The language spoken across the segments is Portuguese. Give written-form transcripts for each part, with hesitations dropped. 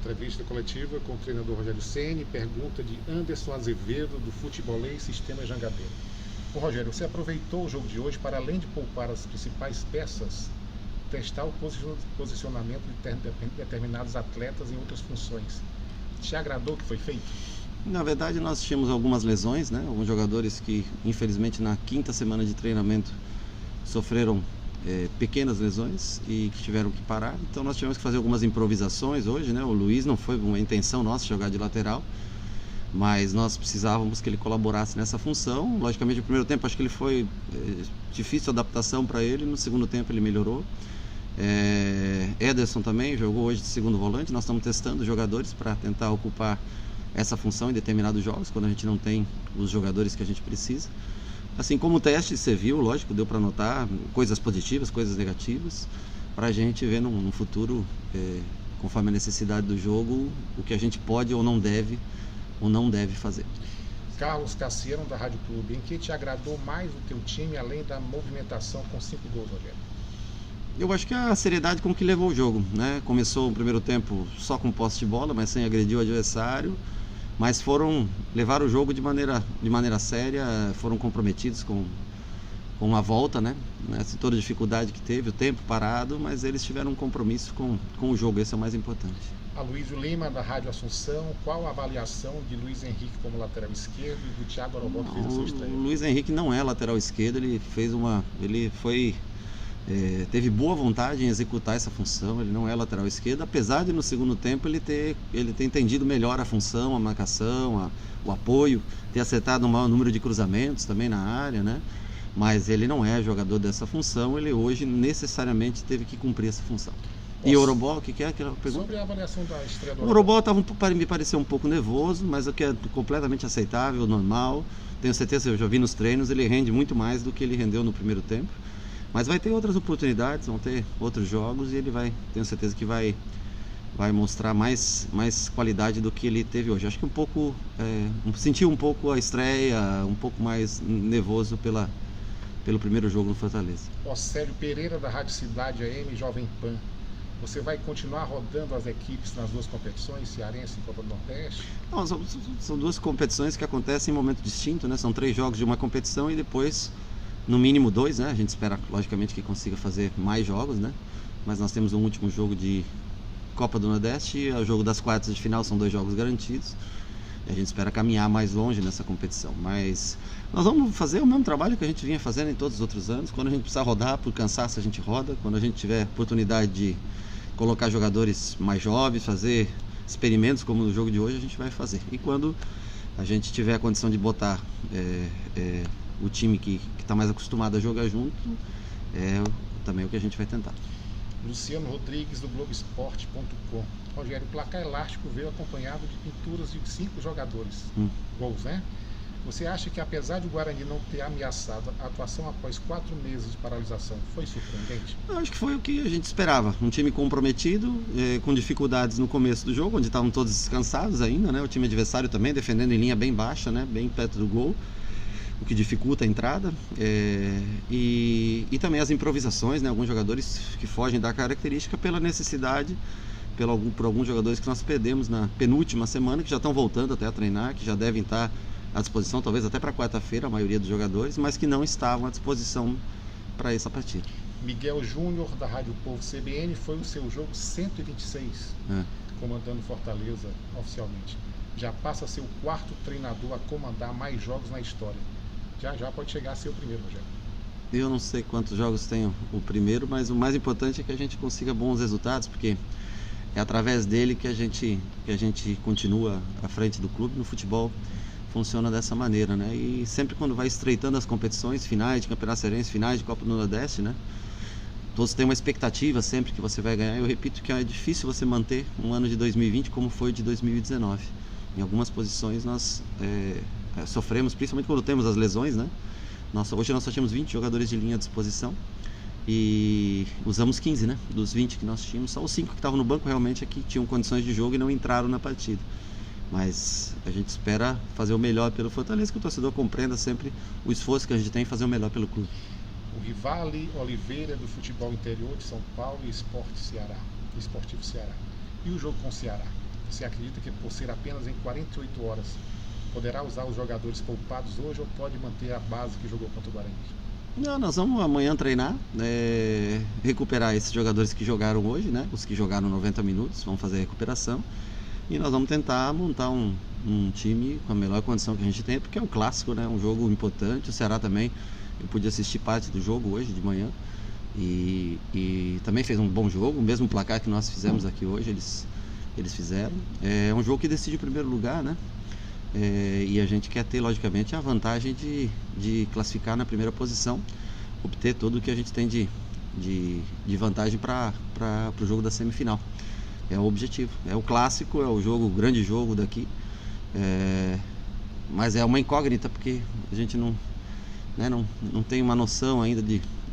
Entrevista coletiva com o treinador Rogério Ceni, pergunta de Anderson Azevedo, do Futebolês Sistema Jangadeiro. Ô Rogério, você aproveitou o jogo de hoje para, além de poupar as principais peças, testar o posicionamento de determinados atletas em outras funções. Te agradou o que foi feito? Na verdade, nós tínhamos algumas lesões, né? Alguns jogadores que, infelizmente, na quinta semana de treinamento sofreram pequenas lesões e que tiveram que parar. Então nós tivemos que fazer algumas improvisações hoje, né? O Luiz não foi uma intenção nossa jogar de lateral, mas nós precisávamos que ele colaborasse nessa função. Logicamente, no primeiro tempo acho que ele foi difícil a adaptação para ele, no segundo tempo ele melhorou. Ederson também jogou hoje de segundo volante. Nós estamos testando jogadores para tentar ocupar essa função em determinados jogos, quando a gente não tem os jogadores que a gente precisa. Assim como o teste, você viu, lógico, deu para notar coisas positivas, coisas negativas, para a gente ver no futuro, conforme a necessidade do jogo, o que a gente pode ou não deve fazer. Carlos Cassiano, da Rádio Clube, em que te agradou mais o teu time, além da movimentação com 5 gols, Rogério? Eu acho que a seriedade com que levou o jogo, né? Começou o primeiro tempo só com posse de bola, mas sem agredir o adversário, mas levaram o jogo de maneira séria, foram comprometidos com a volta, né? Toda a dificuldade que teve, o tempo parado, mas eles tiveram um compromisso com o jogo, esse é o mais importante. Aloysio Lima, da Rádio Assunção, qual a avaliação de Luiz Henrique como lateral esquerdo e do Thiago Arobó, que fez a sua estreia? O Luiz Henrique não é lateral esquerdo, teve boa vontade em executar essa função, ele não é lateral esquerdo, apesar de no segundo tempo ele ter entendido melhor a função, a marcação, o apoio, ter acertado um maior número de cruzamentos também na área, né? Mas ele não é jogador dessa função, ele hoje necessariamente teve que cumprir essa função. E o Orobó, o que é aquela pergunta? Sobre a avaliação da estreia do O Orobó me pareceu um pouco nervoso, mas o que é completamente aceitável, normal. Tenho certeza, eu já vi nos treinos, ele rende muito mais do que ele rendeu no primeiro tempo. Mas vai ter outras oportunidades, vão ter outros jogos e tenho certeza que vai mostrar mais qualidade do que ele teve hoje. Acho que senti um pouco a estreia, um pouco mais nervoso pelo primeiro jogo no Fortaleza. Océlio Pereira, da Rádio Cidade AM, Jovem Pan. Você vai continuar rodando as equipes nas duas competições, Cearense e Copa do Nordeste? Não, são duas competições que acontecem em momento distinto, né? São 3 jogos de uma competição e depois, no mínimo 2, né? A gente espera, logicamente, que consiga fazer mais jogos, né? Mas nós temos um último jogo de Copa do Nordeste e o jogo das quartas de final, são 2 jogos garantidos. E a gente espera caminhar mais longe nessa competição. Mas nós vamos fazer o mesmo trabalho que a gente vinha fazendo em todos os outros anos. Quando a gente precisar rodar, por cansaço a gente roda. Quando a gente tiver oportunidade de colocar jogadores mais jovens, fazer experimentos como no jogo de hoje, a gente vai fazer. E quando a gente tiver a condição de botar o time que está mais acostumado a jogar junto, também o que a gente vai tentar. Luciano Rodrigues, do Globoesporte.com. Rogério, o placar elástico veio acompanhado de pinturas de 5 jogadores. Gols, né? Você acha que, apesar de o Guarani não ter ameaçado, a atuação após 4 meses de paralisação foi surpreendente? Eu acho que foi o que a gente esperava. Um time comprometido, com dificuldades no começo do jogo, onde estavam todos descansados ainda, né? O time adversário também defendendo em linha bem baixa, né? Bem perto do gol, o que dificulta a entrada. E também as improvisações, né? Alguns jogadores que fogem da característica pela necessidade, por alguns jogadores que nós perdemos na penúltima semana, que já estão voltando até a treinar, que já devem estar à disposição, talvez até para quarta-feira, a maioria dos jogadores, mas que não estavam à disposição para essa partida. Miguel Júnior, da Rádio Povo CBN, foi o seu jogo 126, comandando Fortaleza oficialmente. Já passa a ser o 4º treinador a comandar mais jogos na história. Já pode chegar a ser o primeiro, Rogério. Eu não sei quantos jogos tem o primeiro, mas o mais importante é que a gente consiga bons resultados, porque é através dele que a gente continua à frente do clube. No futebol funciona dessa maneira, né? E sempre quando vai estreitando as competições, finais de Campeonato Cearense, finais de Copa do Nordeste, né? Todos têm uma expectativa sempre que você vai ganhar. Eu repito que é difícil você manter um ano de 2020 como foi o de 2019. Em algumas posições nós sofremos, principalmente quando temos as lesões, né? Hoje nós só tínhamos 20 jogadores de linha à disposição e usamos 15, né? Dos 20 que nós tínhamos, só os 5 que estavam no banco realmente é que tinham condições de jogo e não entraram na partida. Mas a gente espera fazer o melhor pelo Fortaleza, que o torcedor compreenda sempre o esforço que a gente tem em fazer o melhor pelo clube. O Rivale Oliveira, do Futebol Interior de São Paulo e Esportivo Ceará. E o jogo com o Ceará? Você acredita que por ser apenas em 48 horas, poderá usar os jogadores poupados hoje ou pode manter a base que jogou contra o Guarani? Não, nós vamos amanhã treinar, recuperar esses jogadores que jogaram hoje, né? Os que jogaram 90 minutos, vamos fazer a recuperação. E nós vamos tentar montar um time com a melhor condição que a gente tem, porque é um clássico, né? Um jogo importante. O Ceará também, eu pude assistir parte do jogo hoje de manhã e também fez um bom jogo, o mesmo placar que nós fizemos aqui hoje, eles fizeram. É um jogo que decide o primeiro lugar, né? E a gente quer ter, logicamente, a vantagem de classificar na primeira posição, obter tudo o que a gente tem de vantagem para o jogo da semifinal. É o objetivo, é o clássico, é o grande jogo daqui, mas é uma incógnita porque a gente não tem uma noção ainda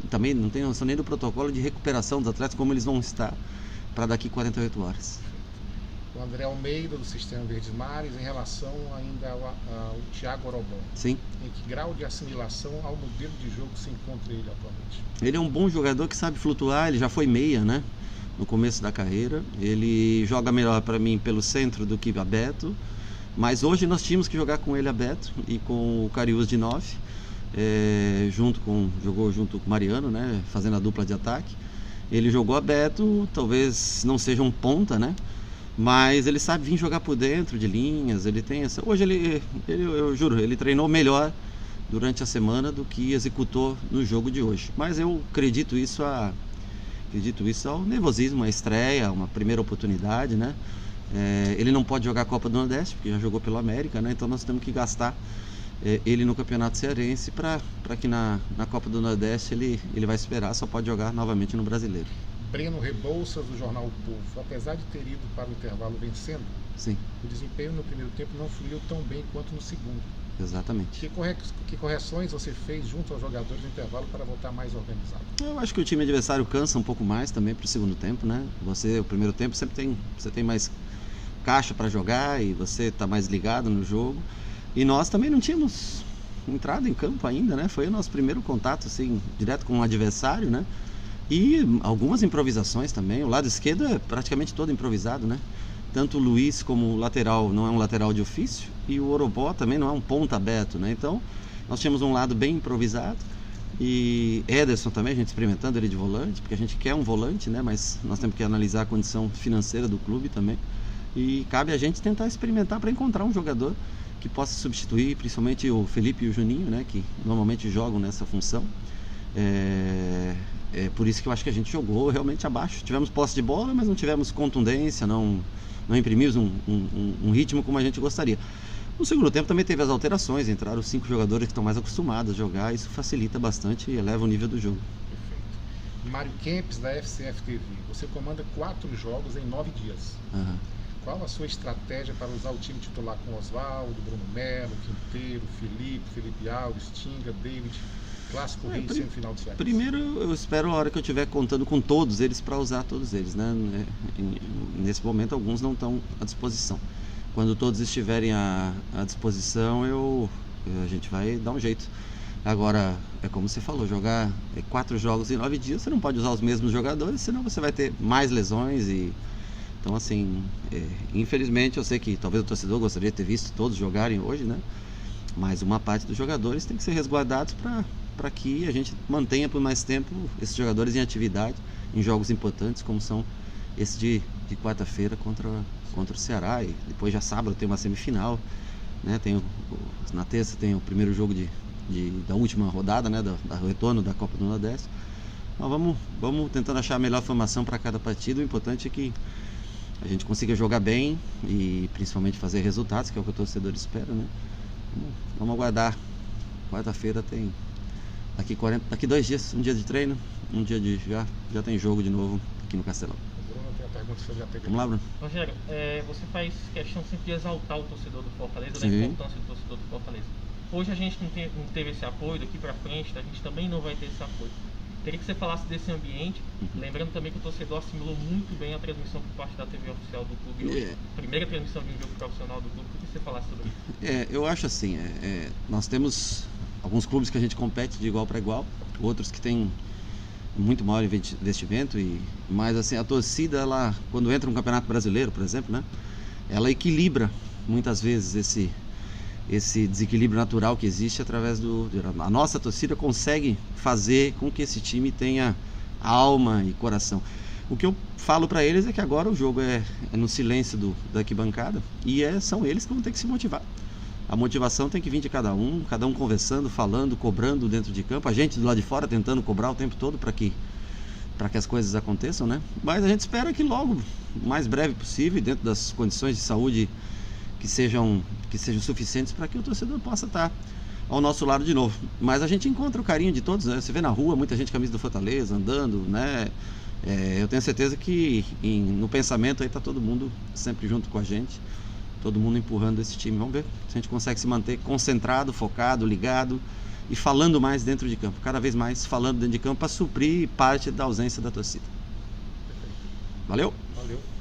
também não tem noção nem do protocolo de recuperação dos atletas, como eles vão estar para daqui 48 horas. O André Almeida, do Sistema Verdes Mares, em relação ainda ao Thiago Orobó. Sim. Em que grau de assimilação ao modelo de jogo se encontra ele atualmente? Ele é um bom jogador que sabe flutuar, ele já foi meia, né? No começo da carreira. Ele joga melhor para mim pelo centro do que aberto, mas hoje nós tínhamos que jogar com ele aberto e com o Cariús de 9, jogou junto com o Mariano, né? Fazendo a dupla de ataque. Ele jogou aberto, talvez não seja um ponta, né? Mas ele sabe vir jogar por dentro de linhas, ele tem essa... Hoje eu juro, ele treinou melhor durante a semana do que executou no jogo de hoje. Mas eu acredito isso ao nervosismo, à estreia, uma primeira oportunidade, né? Ele não pode jogar a Copa do Nordeste, porque já jogou pelo América, né? Então nós temos que gastar ele no Campeonato Cearense para que na Copa do Nordeste ele vai esperar, só pode jogar novamente no Brasileiro. Breno Rebouças, do jornal O Povo. Apesar de ter ido para o intervalo vencendo, sim, o desempenho no primeiro tempo não fluiu tão bem quanto no segundo. Exatamente. Que correções você fez junto aos jogadores no intervalo para voltar mais organizado? Eu acho que o time adversário cansa um pouco mais também para o segundo tempo, né? O primeiro tempo você tem mais caixa para jogar e você está mais ligado no jogo. E nós também não tínhamos entrado em campo ainda, né? Foi o nosso primeiro contato, assim, direto com o adversário, né? E algumas improvisações também. O lado esquerdo é praticamente todo improvisado, né? Tanto o Luiz como o lateral não é um lateral de ofício e o Orobó também não é um ponta aberto, né? Então nós tínhamos um lado bem improvisado e Ederson também, a gente experimentando ele de volante, porque a gente quer um volante, né? Mas nós temos que analisar a condição financeira do clube também e cabe a gente tentar experimentar para encontrar um jogador que possa substituir, principalmente o Felipe e o Juninho, né? Que normalmente jogam nessa função. Por isso que eu acho que a gente jogou realmente abaixo. Tivemos posse de bola, mas não tivemos contundência, não imprimimos um ritmo como a gente gostaria. No segundo tempo também teve as alterações, entraram 5 jogadores que estão mais acostumados a jogar, isso facilita bastante e eleva o nível do jogo. Perfeito. Mário Kempes, da FCF TV, você comanda 4 jogos em 9 dias. Uhum. Qual a sua estratégia para usar o time titular com Oswaldo, Bruno Melo, Quinteiro, Felipe Alves, Tinga, David, Clássico Rei e semifinal de Ceará? Primeiro eu espero a hora que eu estiver contando com todos eles para usar todos eles, né? Nesse momento alguns não estão à disposição. Quando todos estiverem à disposição a gente vai dar um jeito. Agora, é como você falou, jogar 4 jogos em 9 dias, você não pode usar os mesmos jogadores, senão você vai ter mais lesões Então, assim, infelizmente eu sei que talvez o torcedor gostaria de ter visto todos jogarem hoje, né? Mas uma parte dos jogadores tem que ser resguardados para que a gente mantenha por mais tempo esses jogadores em atividade, em jogos importantes, como são esse de quarta-feira contra o Ceará. E depois já sábado tem uma semifinal, né? Na terça tem o primeiro jogo da última rodada, né? Do retorno da Copa do Nordeste. Então, vamos tentando achar a melhor formação para cada partida. O importante é que a gente consiga jogar bem e principalmente fazer resultados, que é o que o torcedor espera, né? Vamos aguardar. Quarta-feira tem daqui 2 dias, um dia de treino, um dia de já tem jogo de novo aqui no Castelão. Bruno tem a pergunta que você já teve. Vamos lá, Bruno. Rogério, você faz questão sempre de exaltar o torcedor do Fortaleza, Sim. da importância do torcedor do Fortaleza. Hoje a gente não teve esse apoio, daqui pra frente a gente também não vai ter esse apoio. Queria que você falasse desse ambiente, lembrando também que o torcedor assimilou muito bem a transmissão por parte da TV oficial do clube hoje. Primeira transmissão de um jogo profissional do clube, queria que você falasse sobre isso. Eu acho assim, nós temos alguns clubes que a gente compete de igual para igual, outros que têm muito maior investimento, mas assim, a torcida, ela, quando entra no Campeonato Brasileiro, por exemplo, né? ela equilibra muitas vezes esse desequilíbrio natural que existe através a nossa torcida consegue fazer com que esse time tenha alma e coração. O que eu falo para eles é que agora o jogo é no silêncio da arquibancada e são eles que vão ter que se motivar. A motivação tem que vir de cada um conversando, falando, cobrando dentro de campo, a gente do lado de fora tentando cobrar o tempo todo para que as coisas aconteçam, né? Mas a gente espera que logo, o mais breve possível, dentro das condições de saúde que sejam suficientes para que o torcedor possa estar ao nosso lado de novo. Mas a gente encontra o carinho de todos, né? Você vê na rua muita gente com a camisa do Fortaleza andando, né? Eu tenho certeza que no pensamento aí está todo mundo sempre junto com a gente, todo mundo empurrando esse time. Vamos ver se a gente consegue se manter concentrado, focado, ligado e falando mais dentro de campo, cada vez mais falando dentro de campo para suprir parte da ausência da torcida. Valeu? Valeu.